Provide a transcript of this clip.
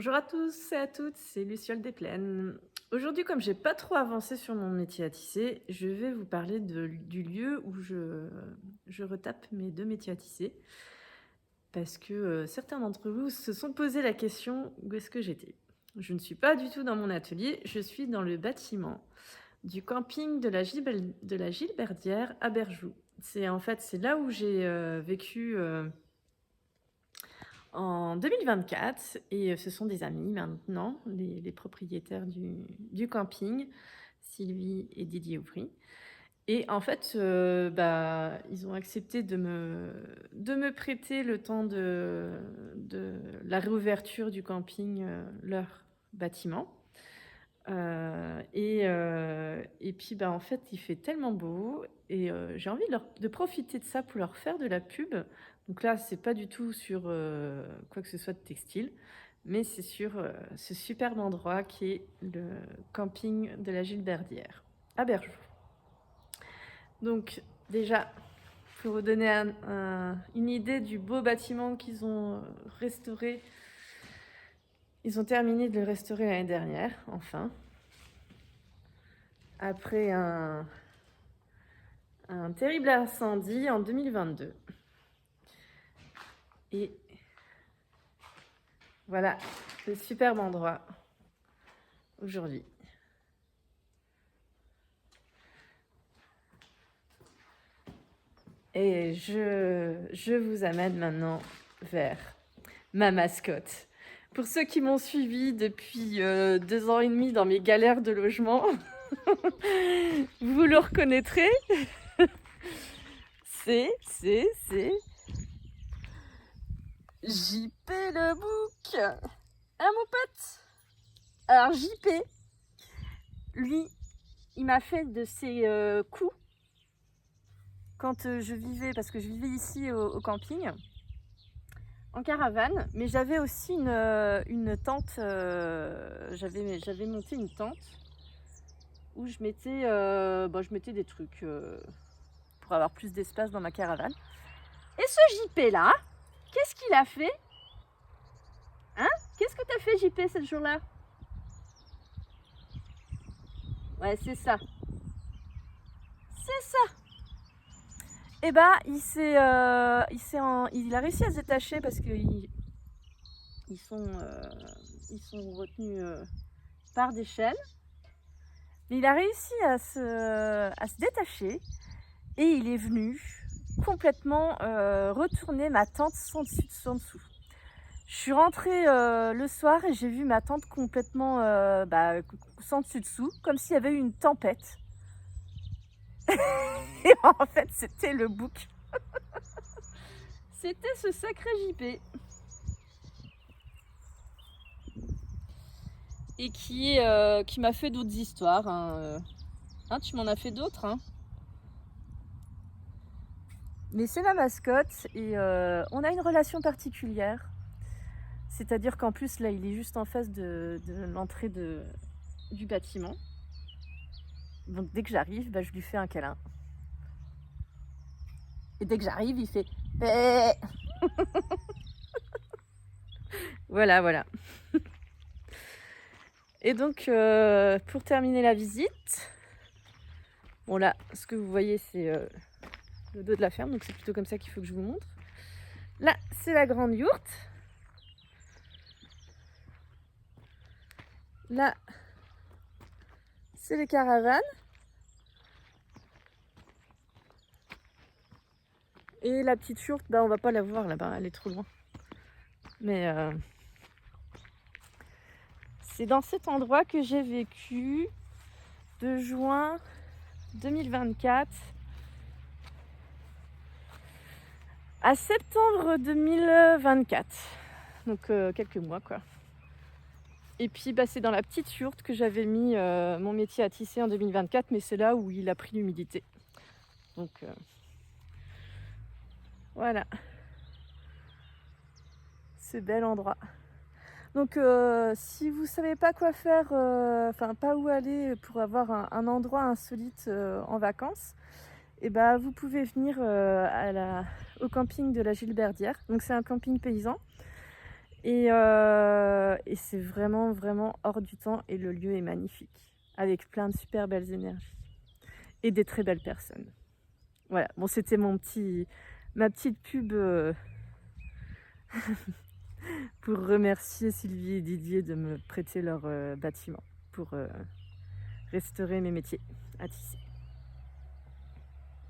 Bonjour à tous et à toutes, c'est Luciole des Plaines. Aujourd'hui, comme j'ai pas trop avancé sur mon métier à tisser, je vais vous parler du lieu où je retape mes deux métiers à tisser. Parce que certains d'entre vous se sont posé la question où est-ce que j'étais. Je ne suis pas du tout dans mon atelier, je suis dans le bâtiment du camping de la Gilberdière à Berjoux. C'est là où j'ai vécu en 2024 et ce sont des amis maintenant, les propriétaires du camping, Sylvie et Didier Aubry. Et en fait, ils ont accepté de me prêter le temps de la réouverture du camping, leur bâtiment. Et puis, en fait, il fait tellement beau et j'ai envie de profiter de ça pour leur faire de la pub. Donc là, c'est pas du tout sur quoi que ce soit de textile, mais c'est sur ce superbe endroit qui est le camping de la Gilberdière à Berjoux. Donc déjà, pour vous donner une idée du beau bâtiment qu'ils ont restauré, ils ont terminé de le restaurer l'année dernière, enfin. Après un terrible incendie en 2022. Et voilà le superbe endroit aujourd'hui. Et je vous amène maintenant vers ma mascotte. Pour ceux qui m'ont suivi depuis 2 ans et demi dans mes galères de logement, vous le reconnaîtrez. C'est JP le bouc. Hein, mon pote? Alors JP, lui, il m'a fait de ses coups quand je vivais, parce que je vivais ici au camping, en caravane, mais j'avais aussi une tente, j'avais monté une tente où je mettais des trucs pour avoir plus d'espace dans ma caravane. Et ce JP là, qu'est-ce qu'il a fait? Hein? Qu'est-ce que t'as fait JP ce jour-là? Ouais, c'est ça. C'est ça. Et il a réussi à se détacher parce qu'ils sont retenus par des chaînes. Mais il a réussi à se détacher et il est venu complètement retourner ma tente sans dessous. Je suis rentrée le soir et j'ai vu ma tente complètement sans dessus-dessous, comme s'il y avait eu une tempête. Et en fait, c'était le bouc. C'était ce sacré JP. Et qui m'a fait d'autres histoires. Tu m'en as fait d'autres, hein. Mais c'est ma mascotte et on a une relation particulière. C'est-à-dire qu'en plus, là, il est juste en face de l'entrée du bâtiment. Donc dès que j'arrive, je lui fais un câlin. Et dès que j'arrive, il fait eh. Voilà. Et donc, pour terminer la visite, bon là, ce que vous voyez, c'est le dos de la ferme, donc c'est plutôt comme ça qu'il faut que je vous montre. Là, c'est la grande yourte. Là, c'est les caravanes. Et la petite yourte, on va pas la voir là-bas, elle est trop loin. Mais c'est dans cet endroit que j'ai vécu de juin 2024 à septembre 2024. Donc quelques mois quoi. Et puis c'est dans la petite yourte que j'avais mis mon métier à tisser en 2024, mais c'est là où il a pris l'humidité. Donc voilà. Ce bel endroit. Donc si vous savez pas quoi faire, pas où aller pour avoir un endroit insolite en vacances, vous pouvez venir au camping de la Gilberdière. Donc c'est un camping paysan. Et c'est vraiment, vraiment hors du temps et le lieu est magnifique, avec plein de super belles énergies et des très belles personnes. Voilà, bon c'était ma petite pub, pour remercier Sylvie et Didier de me prêter leur, bâtiment pour, restaurer mes métiers à tisser.